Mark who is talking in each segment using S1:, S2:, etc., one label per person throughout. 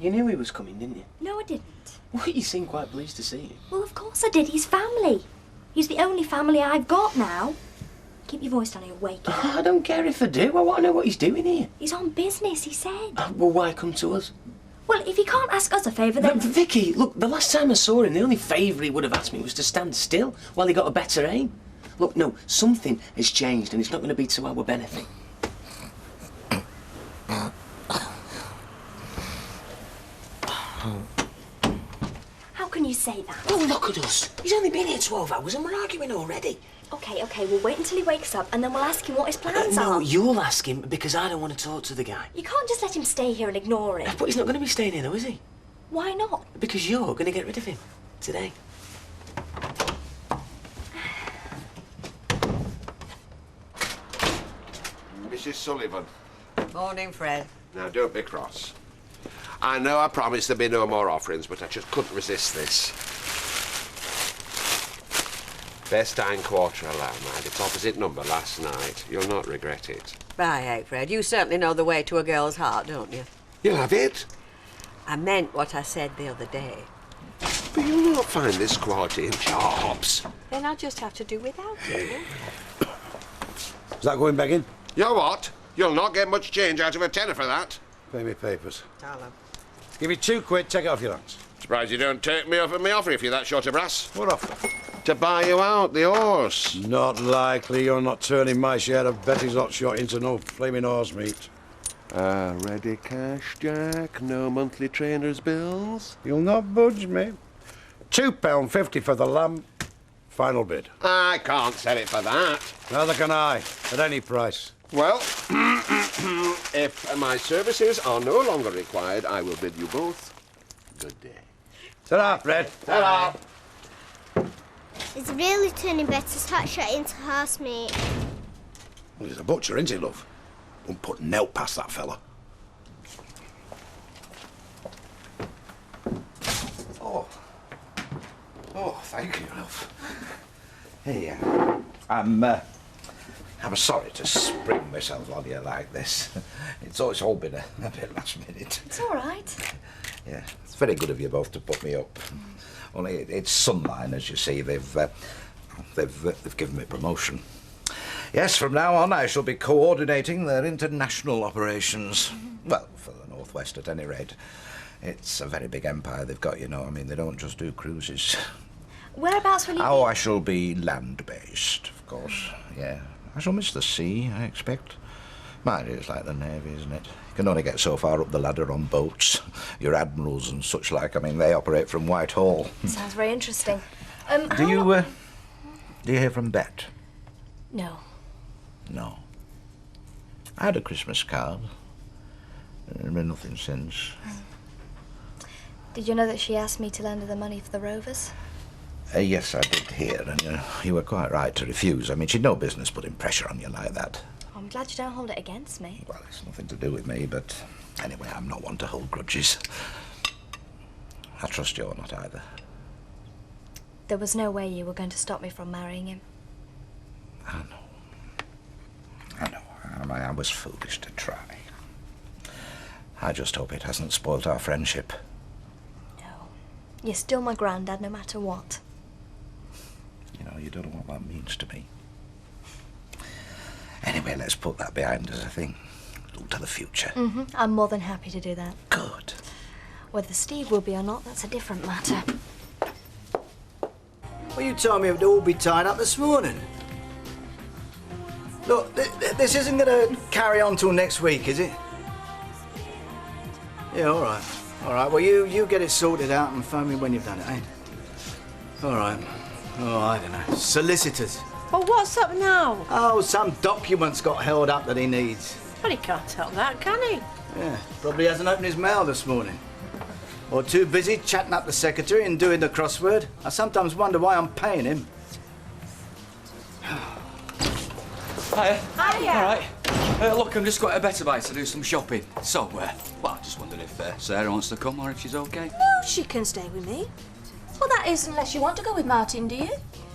S1: You knew he was coming, didn't you?
S2: No, I didn't.
S1: Well, you seem quite pleased to see him.
S2: Well, of course I did. He's family. He's the only family I've got now. Keep your voice down, he'll wake you.
S1: I don't care if I do. I want to know what he's doing here.
S2: He's on business, he said.
S1: Well, why come to us?
S2: Well, if he can't ask us a favour, then...
S1: Vicky, look, the last time I saw him, the only favour he would have asked me was to stand still while he got a better aim. Look, no, something has changed and it's not going to be to our benefit.
S2: How can you say that?
S1: Oh, look at us. He's only been here 12 hours and we're arguing already.
S2: OK, we'll wait until he wakes up and then we'll ask him what his plans are.
S1: No, you'll ask him because I don't want to talk to the guy.
S2: You can't just let him stay here and ignore it.
S1: But he's not going to be staying here though, is he?
S2: Why not?
S1: Because you're going to get rid of him today.
S3: Mrs. Sullivan.
S4: Morning, Fred.
S3: Now, don't be cross. I know I promised there'd be no more offerings, but I just couldn't resist this. Bearstein Quarter Alarm, mind. It's opposite number last night. You'll not regret it.
S4: By heck, Fred, you certainly know the way to a girl's heart, don't you?
S3: You'll have it?
S4: I meant what I said the other day.
S3: But you'll not find this quarter in shops.
S4: Then I'll just have to do without it.
S5: Is that going back in?
S3: You're what? You'll not get much change out of a tenner for that.
S5: Pay me papers.
S4: Tell them.
S5: Give you £2, take it off your hands.
S3: Surprised you don't take me off of me offer if you're that short of brass.
S5: What offer?
S3: To buy you out, the horse.
S5: Not likely. You're not turning my share of Betty's hot shot into no flaming horse meat.
S3: Ready cash, Jack? No monthly trainer's bills?
S5: You'll not budge me. £2.50 for the lamb. Final bid.
S3: I can't sell it for that.
S5: Neither can I, at any price.
S3: Well, if my services are no longer required, I will bid you both good day.
S5: Ta-ra, Fred.
S3: Ta-ra.
S6: He's really turning Betty's hot shot into horse meat.
S5: Well, he's a butcher, isn't he, love? Won't put nelt past that fella.
S7: Oh, thank you, love. Hey, I'm sorry to spring myself on you like this. It's all been a bit last minute.
S2: It's all right.
S7: Yeah, it's very good of you both to put me up. Only it's Sunline, as you see. They've given me promotion. Yes, from now on I shall be coordinating their international operations. Well, for the Northwest at any rate. It's a very big empire they've got, you know. I mean, they don't just do cruises.
S2: Whereabouts will you
S7: Oh, I shall be land-based, of course, yeah. I shall miss the sea, I expect. Mind you, it's like the Navy, isn't it? You can only get so far up the ladder on boats. Your admirals and such like, I mean, they operate from Whitehall.
S2: Sounds very interesting.
S7: Do you hear from Bet?
S2: No.
S7: No. I had a Christmas card. There's been nothing since.
S2: Did you know that she asked me to lend her the money for the Rovers?
S7: Yes, I did hear, and you were quite right to refuse. I mean, she'd no business putting pressure on you like that.
S2: I'm glad you don't hold it against me.
S7: Well, it's nothing to do with me, but anyway, I'm not one to hold grudges. I trust you're not either.
S2: There was no way you were going to stop me from marrying him.
S7: I know. I was foolish to try. I just hope it hasn't spoilt our friendship.
S2: No. You're still my granddad, no matter what.
S7: You know, you don't know what that means to me. Anyway, let's put that behind us, I think. Look to the future.
S2: I'm more than happy to do that.
S7: Good.
S2: Whether Steve will be or not, that's a different matter.
S8: Well, you told me it would all be tied up this morning. Look, this isn't going to carry on till next week, is it? Yeah, all right. All right, well, you get it sorted out and phone me when you've done it, eh? All right. Oh, I don't know. Solicitors.
S9: Well, what's up now?
S8: Oh, some documents got held up that he needs.
S9: Well, he can't help that, can he?
S8: Yeah, probably hasn't opened his mail this morning. Or too busy chatting up the secretary and doing the crossword. I sometimes wonder why I'm paying him.
S10: Hiya.
S9: Hiya.
S10: All right. Look, I'm just got a better buy to do some shopping. So, well, I just wondered if Sarah wants to come or if she's okay.
S9: No, she can stay with me. Well, that is unless you want to go with Martin, do you?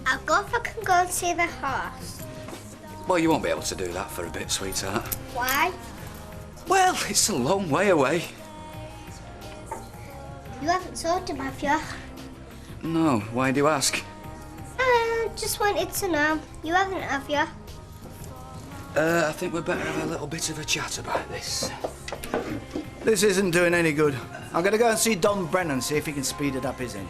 S6: I'll go if I can go and see the horse.
S10: Well, you won't be able to do that for a bit, sweetheart.
S6: Why?
S10: Well, it's a long way away.
S6: You haven't sold him, have you?
S10: No, why do you ask?
S6: Just wanted to know. You haven't, have you?
S10: I think we'd better have a little bit of a chat about this.
S8: This isn't doing any good. I'm going to go and see Don Brennan, see if he can speed it up his end.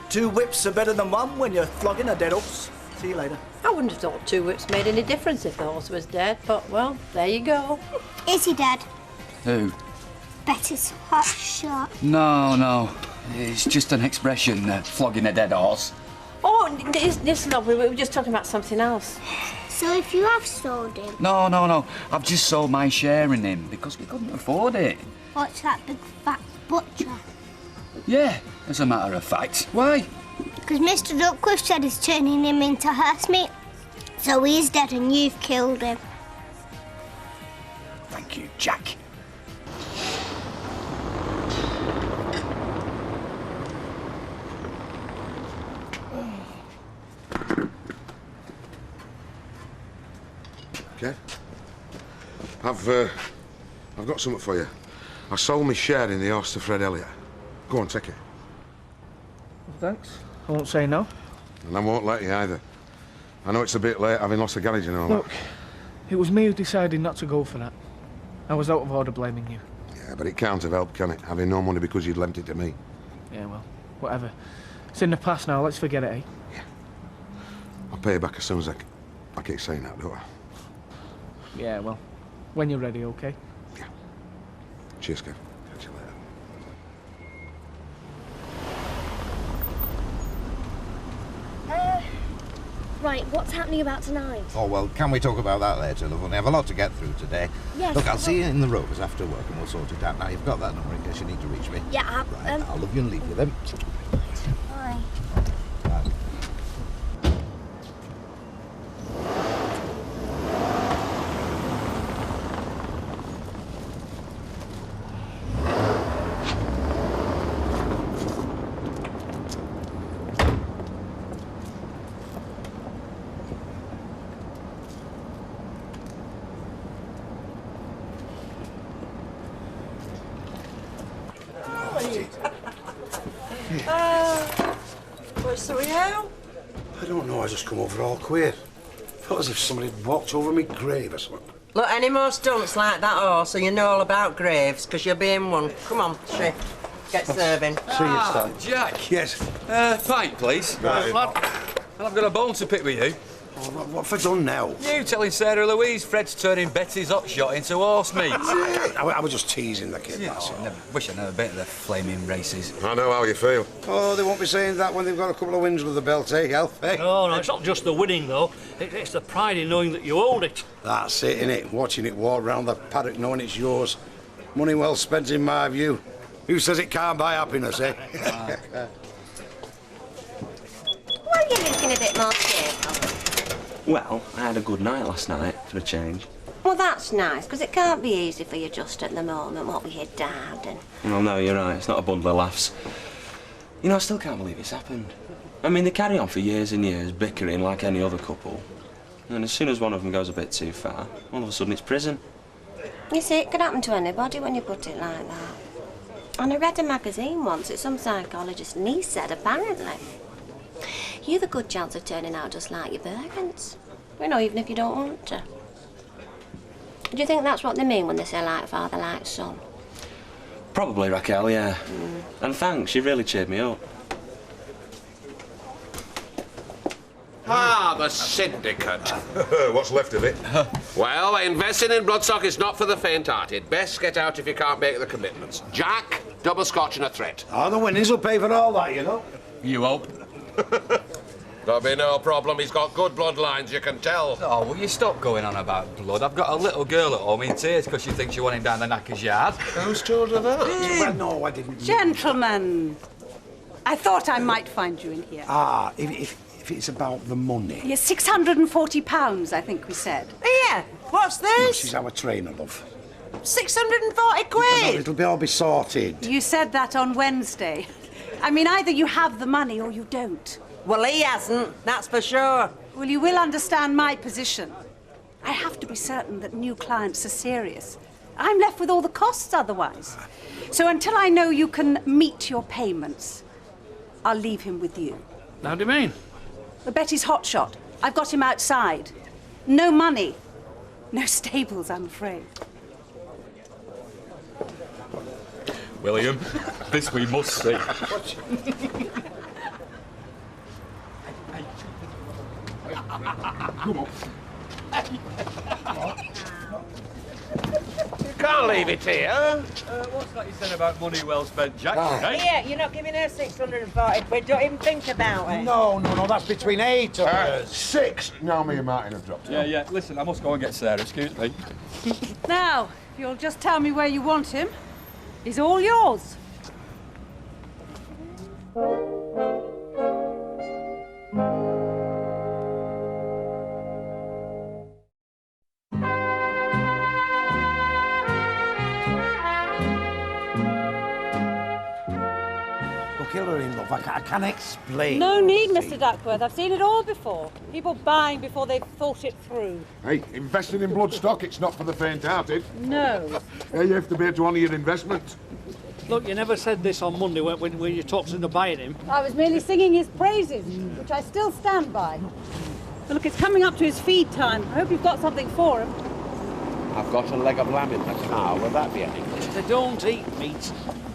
S8: 2 whips are better than 1 when you're flogging a dead horse. See you later.
S4: I wouldn't have thought 2 whips made any difference if the horse was dead, but, well, there you go.
S6: Is he dead?
S10: Who?
S6: Betty's hot shot.
S10: No. It's just an expression, flogging a dead horse.
S4: Oh, listen, love, we were just talking about something else.
S6: So if you have sold him,
S10: No. I've just sold my share in him because we couldn't afford it.
S6: what's that big fat butcher?
S10: Yeah, as a matter of fact. Why?
S6: Because Mr. Duckworth said he's turning him into horse meat. So he's dead and you've killed him.
S10: Thank you, Jack.
S11: Okay. I've got something for you. I sold my share in the horse to Fred Elliott. Go on, take it.
S12: Thanks. I won't say no.
S11: And I won't let you either. I know it's a bit late, having lost the garage and all
S12: Look, it was me who decided not to go for that. I was out of order blaming you.
S11: Yeah, but it can't have helped, can it? Having no money because you'd lent it to me.
S12: Yeah, well, whatever. It's in the past now, let's forget it, eh?
S11: Yeah. I'll pay you back as soon as I keep saying that, don't I?
S12: Yeah, well, when you're ready, okay?
S11: Yeah. Cheers, Kev. Catch you later.
S2: Right, what's happening about tonight?
S7: Oh, well, can we talk about that later, love? We have a lot to get through today.
S2: Yes.
S7: Look, I'll see you in the Rovers after work and we'll sort it out. Now, you've got that number in case you need to reach me.
S2: Yeah,
S7: Right, I'll love you and leave you then.
S2: Bye.
S7: Bye.
S4: What's the row?
S5: I don't know, I just come over all queer. Felt as if somebody had walked over me grave or something.
S4: Look, any more stunts like that horse, and you know all about graves, because you'll be in one. Come on, shift. Get serving.
S5: See you, Stan.
S10: Jack.
S5: Yes.
S10: Pint, please.
S5: Right.
S10: Lad. And I've got a bone to pick with you.
S5: Oh, what have I done now?
S10: You telling Sarah Louise Fred's turning Betty's hot shot into horse meat.
S5: I was just teasing the kid, that's all.
S10: Wish I'd never been to the flaming races.
S11: I know how you feel.
S5: Oh, they won't be saying that when they've got a couple of wins under the belt, eh, Alf? Eh?
S13: No, it's not just the winning, though. It's the pride in knowing that you own it.
S5: That's it, innit? Watching it walk round the paddock knowing it's yours. Money well spent, in my view. Who says it can't buy happiness, eh?
S2: Well, you're looking a bit more cheerful.
S1: Well, I had a good night last night, for a change.
S2: Well, that's nice, because it can't be easy for you just at the moment, what with your dad and...
S1: Well, no, you're right. It's not a bundle of laughs. You know, I still can't believe it's happened. I mean, they carry on for years and years, bickering like any other couple. And as soon as one of them goes a bit too far, all of a sudden it's prison.
S2: You see, it could happen to anybody when you put it like that. And I read a magazine once, it's some psychologist, and he said, apparently, you've a good chance of turning out just like your parents. You know, even if you don't want to. Do you think that's what they mean when they say like father, like son?
S1: Probably, Raquel, yeah. And thanks, you really cheered me up.
S3: Ah, the syndicate.
S11: What's left of it?
S3: Well, investing in Bloodstock is not for the faint-hearted. Best get out if you can't make the commitments. Jack, double scotch and a threat.
S5: Oh, the winnings will pay for all that, you know.
S10: You hope.
S3: There'll be no problem. He's got good bloodlines, you can tell.
S10: Oh, will you stop going on about blood? I've got a little girl at home in tears because she thinks you want him down the knacker's yard.
S11: Who's told her that?
S5: Well, no, I didn't.
S14: Gentlemen, I thought I might find you in here.
S5: Ah, if it's about the money.
S14: Yes, £640, I think we said.
S4: Yeah, what's
S5: No,
S4: this?
S5: she's our trainer, love.
S4: 640
S5: No,
S4: quid.
S5: it'll all be sorted.
S14: You said that on Wednesday. I mean, either you have the money or you don't.
S4: Well, he hasn't, that's for sure.
S14: Well, you will understand my position. I have to be certain that new clients are serious. I'm left with all the costs otherwise. So until I know you can meet your payments, I'll leave him with you.
S13: How do you mean?
S14: The Betty's hotshot. I've got him outside. No money. No stables, I'm afraid.
S10: William, this we must see.
S11: Come on.
S3: You can't leave it here.
S10: What's that you said about money well spent, Jack? Eh?
S4: Here, you're not giving her 640 quid. Don't even think about it.
S5: No, that's between 8 of us.
S11: 6. Now me and Martin have dropped out.
S10: Yeah. Listen, I must go and get Sarah. Excuse me.
S14: Now, if you'll just tell me where you want him, he's all yours.
S5: Killer in love. I can't explain.
S14: No need, Mr. Duckworth. I've seen it all before. People buying before they've thought it through.
S11: Hey, investing in Bloodstock, it's not for the faint-hearted.
S14: No.
S11: Hey, you have to be able to honour your investment.
S13: Look, you never said this on Monday when you talked to buying him.
S14: I was merely singing his praises, which I still stand by. But look, it's coming up to his feed time. I hope you've got something for him.
S3: I've got a leg of lamb in the car. Will that be any good?
S13: They don't eat meat.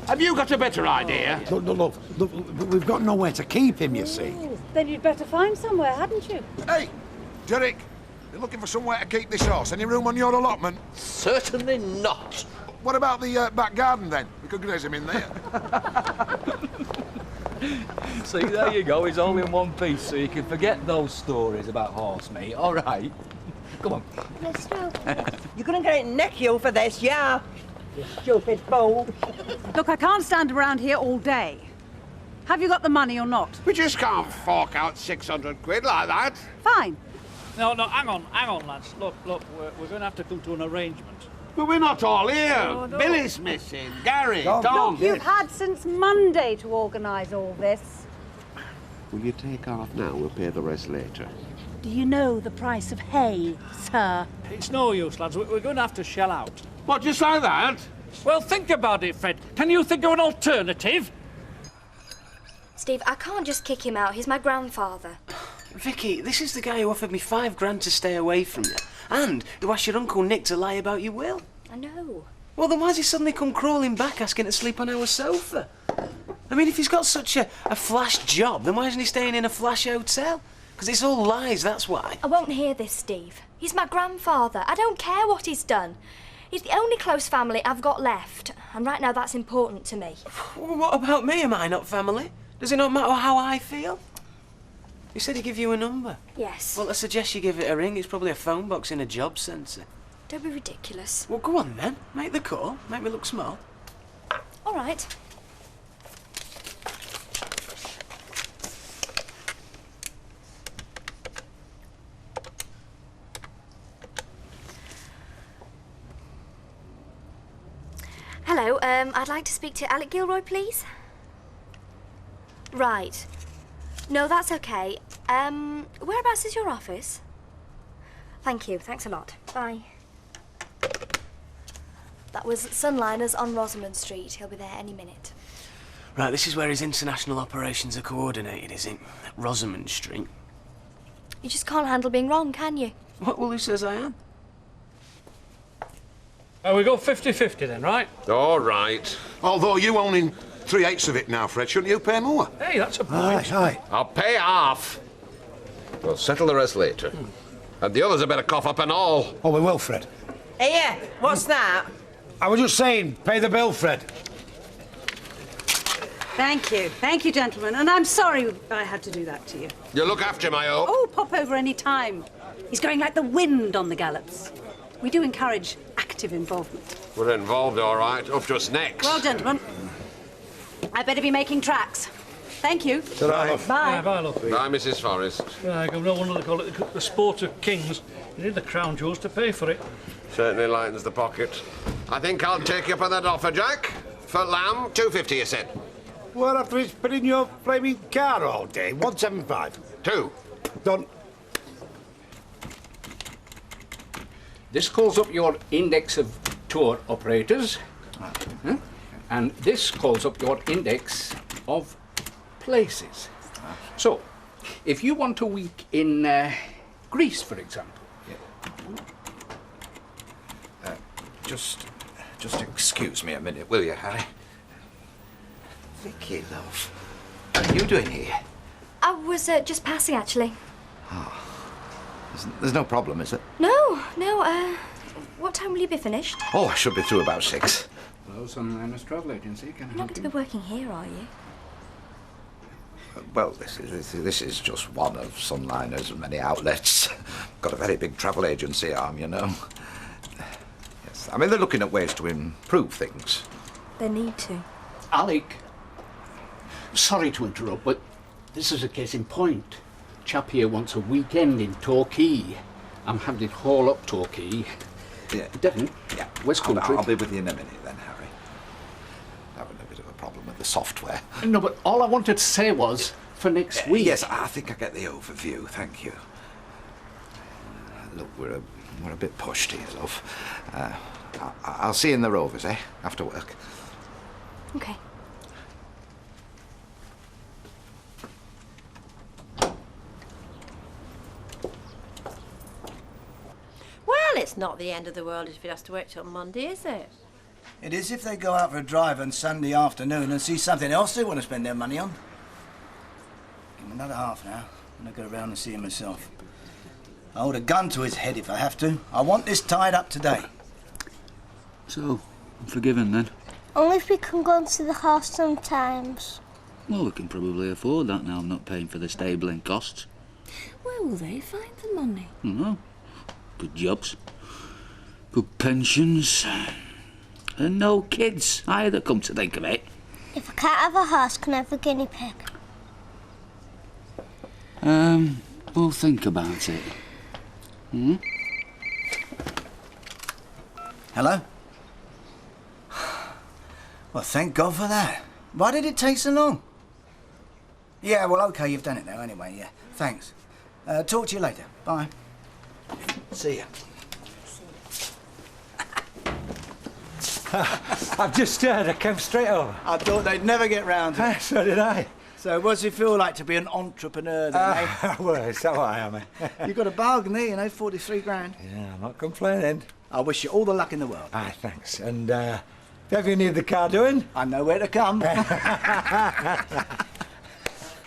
S3: Have you got a better idea?
S5: Look, we've got nowhere to keep him, you see.
S14: Then you'd better find somewhere, hadn't you?
S11: Hey, Derek, you're looking for somewhere to keep this horse. Any room on your allotment?
S3: Certainly not.
S11: What about the back garden, then? We could graze him in there.
S10: See, there you go. He's all in one piece, so you can forget those stories about horse meat. All right. Come on.
S6: Let's go.
S4: You're going to get neck you for this, yeah? You stupid fool.
S14: Look, I can't stand around here all day. Have you got the money or not?
S3: We just can't fork out 600 quid like that.
S14: Fine.
S13: No, hang on, lads. Look, we're going to have to come to an arrangement.
S3: But we're not all here.
S13: Oh, no.
S3: Billy's missing. Gary, Tom.
S14: Look, you've had since Monday to organise all this.
S3: Will you take off now? We'll pay the rest later.
S14: Do you know the price of hay, sir?
S13: It's no use, lads. We're going to have to shell out.
S3: What, just like that?
S13: Well, think about it, Fred. Can you think of an alternative?
S9: Steve, I can't just kick him out. He's my grandfather.
S1: Vicky, this is the guy who offered me $5 to stay away from you, and who asked your Uncle Nick to lie about your will.
S9: I know.
S1: Well, then why's he suddenly come crawling back asking to sleep on our sofa? I mean, if he's got such a flash job, then why isn't he staying in a flash hotel? Because it's all lies, that's why.
S9: I won't hear this, Steve. He's my grandfather. I don't care what he's done. He's the only close family I've got left, and right now that's important to me.
S1: Well, what about me? Am I not family? Does it not matter how I feel? He said he'd give you a number.
S9: Yes.
S1: Well, I suggest you give it a ring. It's probably a phone box in a job centre.
S9: Don't be ridiculous.
S1: Well, go on then. Make the call. Make me look small.
S9: All right. Hello, I'd like to speak to Alec Gilroy, please. Right. No, that's okay. Whereabouts is your office? Thank you. Thanks a lot. Bye. That was Sunliners on Rosamond Street. He'll be there any minute.
S1: Right, this is where his international operations are coordinated, is it? At Rosamond Street.
S9: You just can't handle being wrong, can you?
S1: Well, who says I am?
S13: We go 50-50 then, right?
S3: All right.
S11: Although you owning 3/8 of it now, Fred, shouldn't you pay more?
S13: Hey, that's a point.
S5: Aye.
S3: I'll pay half. We'll settle the rest later. And the others had better cough up and all.
S5: Oh, we will, Fred.
S4: Here, what's that?
S5: I was just saying, pay the bill, Fred.
S14: Thank you, gentlemen. And I'm sorry I had to do that to you.
S3: You look after him, I hope.
S14: Oh, pop over any time. He's going like the wind on the gallops. We do encourage active involvement.
S3: We're involved, all right. Up to us next.
S14: Well, gentlemen, I better be making tracks. Thank you.
S5: Bye.
S14: Bye.
S13: Yeah, bye, love.
S3: Bye, Mrs. Forrest.
S13: No wonder they call it the sport of kings. You need the crown jewels to pay for it.
S3: Certainly lightens the pocket. I think I'll take you up on that offer, Jack. For lamb, $2.50, you said.
S5: Well, after he's been in your flaming car all day, 175.
S3: 2.
S5: Done.
S15: This calls up your index of tour operators. And this calls up your index of places. So, if you want a week in Greece, for example.
S7: Just excuse me a minute, will you, Harry? Vicky, love, what are you doing here?
S9: I was just passing, actually.
S7: There's no problem, is it?
S9: No. What time will you be finished?
S7: Oh, I should be through about 6.
S15: Well, Sunliners Travel Agency, can I
S9: You're not
S15: help
S9: going to
S15: you?
S9: be working here, are you?
S7: Well, this is just one of Sunliner's many outlets. Got a very big travel agency arm, you know. Yes, I mean, they're looking at ways to improve things.
S9: They need to.
S15: Alec, sorry to interrupt, but this is a case in point. Chap here wants a weekend in Torquay. I'm having it haul up Torquay.
S7: Yeah.
S15: Devon?
S7: Yeah.
S15: West Country.
S7: I'll be with you in a minute then, Harry. Having a bit of a problem with the software.
S15: No, but all I wanted to say was for next week.
S7: Yes, I think I get the overview. Thank you. Look, we're a bit pushed here, love. I'll see you in the Rovers, eh? After work.
S9: Okay.
S16: Well, it's not the end of the world if it has to work till Monday, is it?
S8: It is if they go out for a drive on Sunday afternoon and see something else they want to spend their money on. Give him another half now, and I'll go around and see him myself. I'll hold a gun to his head if I have to. I want this tied up today.
S10: So, I'm forgiven then?
S6: Only if we can go into the house sometimes.
S10: Well, we can probably afford that now I'm not paying for the stabling costs.
S16: Where will they find the money?
S10: I don't know. Good jobs. Good pensions. And no kids either, come to think of it.
S6: If I can't have a horse, can I have a guinea pig?
S10: We'll think about it.
S8: Hello? Well, thank God for that. Why did it take so long? Yeah, well, OK, you've done it now anyway, yeah. Thanks. Talk to you later. Bye. See ya.
S17: I've just heard. I came straight over.
S8: I thought they'd never get round to it.
S17: So did I.
S8: So what's it feel like to be an entrepreneur then, eh?
S17: Well, it's how I am, eh?
S8: You got a bargain there, you know, 43 grand.
S17: Yeah, I'm not complaining.
S8: I wish you all the luck in the world.
S17: Aye, thanks. And, if ever you need the car doing?
S8: I know where to come.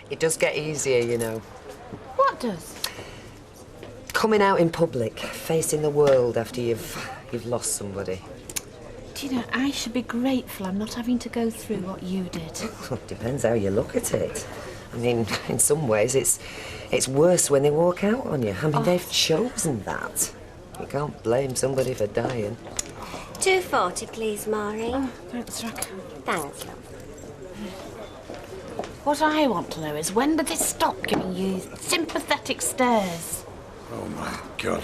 S18: It does get easier, you know.
S16: What does?
S18: Coming out in public, facing the world after you've lost somebody.
S16: Do you know, I should be grateful I'm not having to go through what you did.
S18: Depends how you look at it. I mean, in some ways, it's worse when they walk out on you. I mean, they've chosen that. You can't blame somebody for dying.
S2: 240, please, Maureen.
S16: Thanks, Rack.
S2: Thanks, love.
S16: What I want to know is when did they stop giving you sympathetic stares?
S5: Oh, my God.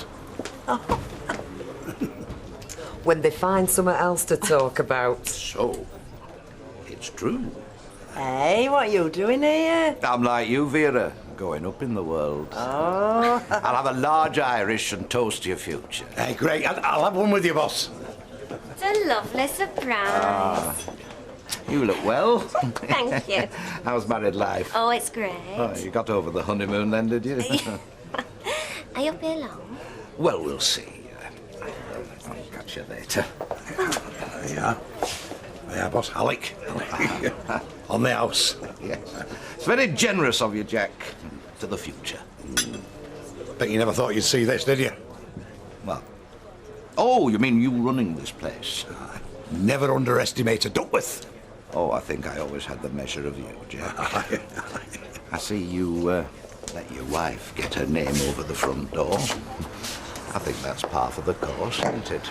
S18: When they find something else to talk about.
S7: So, it's true.
S4: Hey, what are you doing here?
S7: I'm like you, Vera, going up in the world.
S4: Oh.
S7: I'll have a large Irish and toast to your future.
S5: Hey, great. I'll have one with you, boss.
S2: It's a lovely surprise.
S7: You look well.
S2: Thank you.
S7: How's married life?
S2: Oh, it's great.
S7: Oh, you got over the honeymoon then, did you?
S2: Are you up here long?
S7: Well, we'll see. I'll catch you later.
S5: There you are. There you are, boss. Alec. On the house.
S7: Yes. It's very generous of you, Jack. To the future.
S5: Bet you never thought you'd see this, did you?
S7: Well. Oh, you mean you running this place?
S5: Never underestimate a Duckworth.
S7: Oh, I think I always had the measure of you, Jack. I see you let your wife get her name over the front door. I think that's part of the course, isn't it?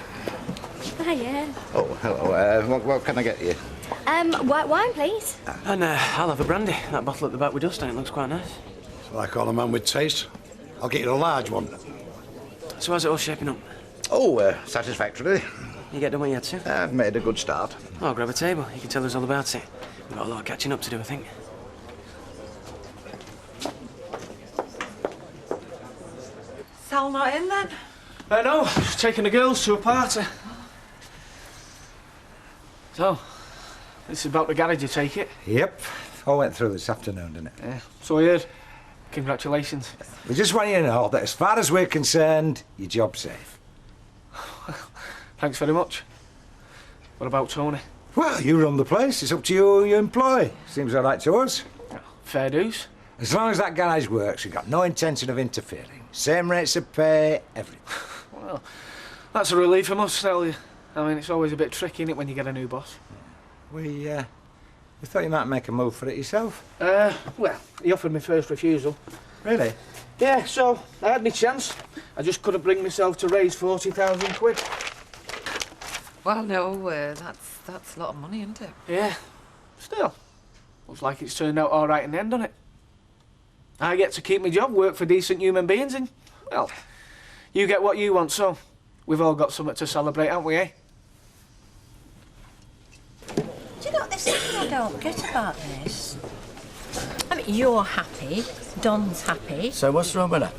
S9: Hiya.
S7: Oh, hello. What can I get you?
S9: White wine, please.
S19: And I'll have a brandy. That bottle at the back with dust on it looks quite nice.
S5: So I call a man with taste. I'll get you a large one.
S19: So how's it all shaping up?
S7: Oh, satisfactorily.
S19: You get done what you had to?
S7: I've made a good start.
S19: I'll grab a table. You can tell us all about it. We've got a lot of catching up to do, I think.
S4: Sal not in then?
S12: No, just taking the girls to a party. So, this is about the garage, you take it?
S17: Yep. All went through this afternoon, didn't it?
S12: Yeah. So I heard. Congratulations.
S17: We just want you to know that as far as we're concerned, your job's safe.
S12: Thanks very much. What about Tony?
S17: Well, you run the place. It's up to you who you employ. Seems all right to us.
S12: Fair dues.
S17: As long as that garage works, we've got no intention of interfering. Same rates of pay, everything.
S12: Well, that's a relief, I must tell you. I mean, it's always a bit tricky, innit, when you get a new boss.
S17: We thought you might make a move for it yourself.
S12: Well, he offered me first refusal.
S17: Really?
S12: Yeah, so I had my chance. I just couldn't bring myself to raise 40,000 quid.
S20: Well, no, that's a lot of money, isn't it?
S12: Yeah. Still, looks like it's turned out all right in the end, doesn't it? I get to keep my job, work for decent human beings, and, well, you get what you want, so we've all got something to celebrate, haven't we, eh?
S21: Do you know, there's something I don't get about this. I mean, you're happy, Don's happy.
S8: So what's wrong with that?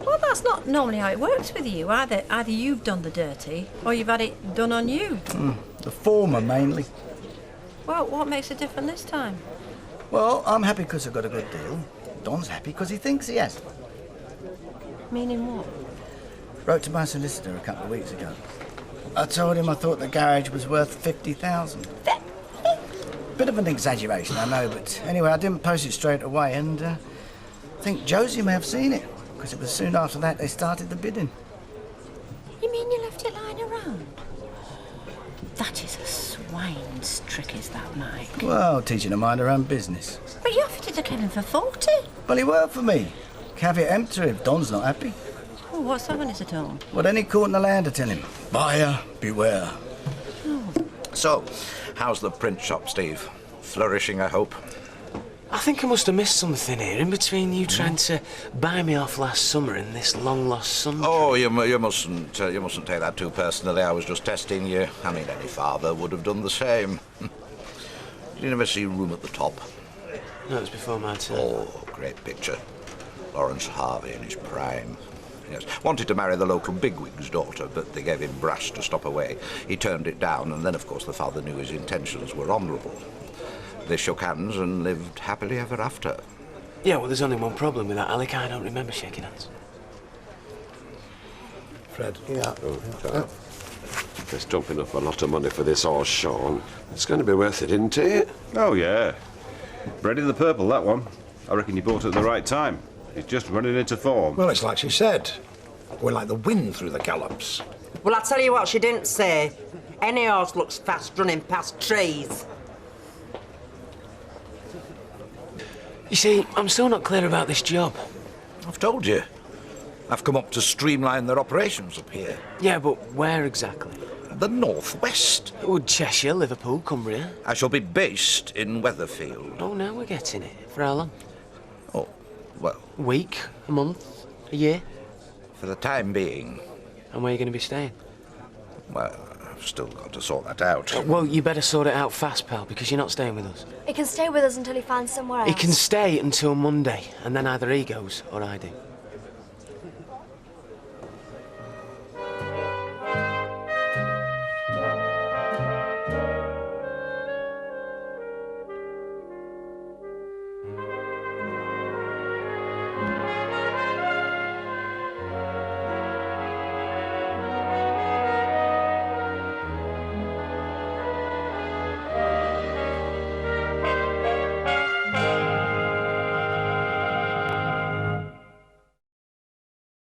S21: Well, that's not normally how it works with you. Either you've done the dirty, or you've had it done on you.
S8: The former, mainly.
S21: Well, what makes it different this time?
S8: Well, I'm happy because I got a good deal. Don's happy because he thinks he has.
S21: Meaning what?
S8: Wrote to my solicitor a couple of weeks ago. I told him I thought the garage was worth 50,000. Bit of an exaggeration, I know, but anyway, I didn't post it straight away, and I think Josie may have seen it, because it was soon after that they started the bidding.
S21: You mean you left it lying around? That is a swine's trick, is that, Mike?
S8: Well, teaching her mind her own business.
S21: But you offered it to Kevin for 40.
S8: Well, he worked for me. Caveat emptor if Don's not happy.
S21: Oh, what's that when it's at all?
S8: Well, any court in the land to tell him. Buyer, beware.
S7: So, how's the print shop, Steve? Flourishing, I hope.
S19: I think I must have missed something here in between you trying to buy me off last summer and this long-lost son.
S7: Oh, you mustn't take that too personally. I was just testing you. I mean, any father would have done the same. Did you never see Room at the Top?
S19: No, it was before my time.
S7: Oh, great picture. Lawrence Harvey in his prime. Yes. Wanted to marry the local bigwig's daughter, but they gave him brass to stop away. He turned it down, and then, of course, the father knew his intentions were honourable. They shook hands and lived happily ever after.
S19: Yeah, well, there's only one problem with that, Alec. I don't remember shaking hands.
S3: Fred? Yeah. Just dumping up a lot of money for this horse, Sean. It's going to be worth it, isn't it?
S22: Oh, yeah. Bred in the purple, that one. I reckon you bought it at the right time. It's just running into form.
S7: Well, it's like she said. We're like the wind through the gallops.
S4: Well, I tell you what she didn't say. Any horse looks fast running past trees.
S19: You see, I'm still not clear about this job.
S7: I've told you. I've come up to streamline their operations up here.
S19: Yeah, but where exactly?
S7: The northwest.
S19: Oh, Cheshire, Liverpool, Cumbria.
S7: I shall be based in Weatherfield.
S19: Oh, now we're getting it. For how long?
S7: Oh, well...
S19: A week? A month? A year?
S7: For the time being.
S19: And where are you going to be staying?
S7: Well, I've still got to sort that out.
S19: Well, you better sort it out fast, pal, because you're not staying with us.
S9: He can stay with us until he finds somewhere else.
S19: He can stay until Monday, and then either he goes or I do.